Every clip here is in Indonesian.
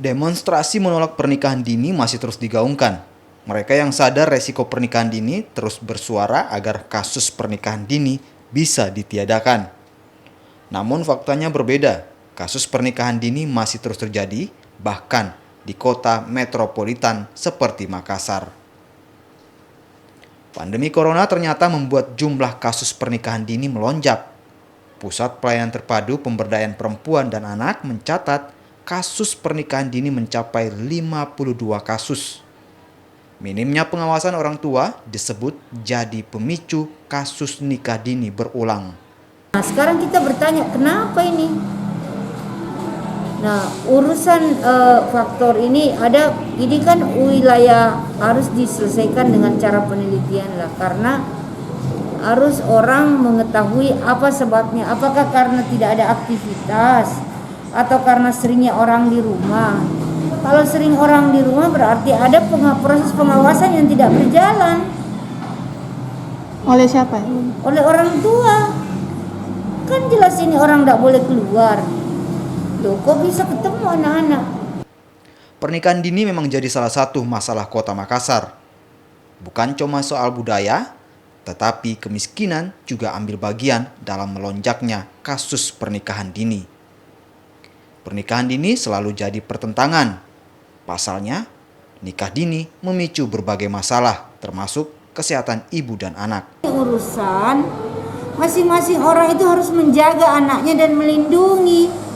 Demonstrasi menolak pernikahan dini masih terus digaungkan. Mereka yang sadar resiko pernikahan dini terus bersuara agar kasus pernikahan dini bisa ditiadakan. Namun faktanya berbeda. Kasus pernikahan dini masih terus terjadi, bahkan di kota metropolitan seperti Makassar. Pandemi corona ternyata membuat jumlah kasus pernikahan dini melonjak. Pusat Pelayanan Terpadu Pemberdayaan Perempuan dan Anak mencatat kasus pernikahan dini mencapai 52 kasus. Minimnya pengawasan orang tua disebut jadi pemicu kasus nikah dini berulang. Nah, sekarang kita bertanya, kenapa ini? Nah, urusan faktor ini kan wilayah harus diselesaikan dengan cara penelitian lah, karena harus orang mengetahui apa sebabnya. Apakah karena tidak ada aktivitas atau karena seringnya orang di rumah? Kalau sering orang di rumah berarti ada proses pengawasan yang tidak berjalan. Oleh siapa? Oleh orang tua. Kan jelas ini orang tidak boleh keluar. Loh, kok bisa ketemu anak-anak? Pernikahan dini memang jadi salah satu masalah kota Makassar. Bukan cuma soal budaya, tetapi kemiskinan juga ambil bagian dalam melonjaknya kasus pernikahan dini. Pernikahan dini selalu jadi pertentangan. Pasalnya, nikah dini memicu berbagai masalah, termasuk kesehatan ibu dan anak. Urusan masing-masing orang itu harus menjaga anaknya dan melindungi.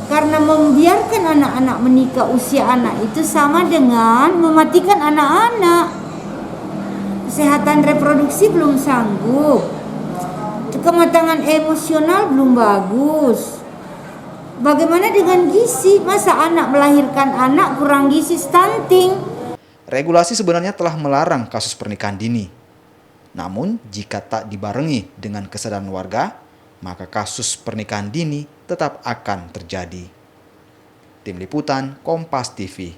Karena membiarkan anak-anak menikah usia anak itu sama dengan mematikan anak-anak. Kesehatan reproduksi belum sanggup. Kematangan emosional belum bagus. Bagaimana dengan gizi? Masa anak melahirkan anak kurang gizi, stunting? Regulasi sebenarnya telah melarang kasus pernikahan dini. Namun, jika tak dibarengi dengan kesadaran warga, maka kasus pernikahan dini tetap akan terjadi. Tim Liputan Kompas TV.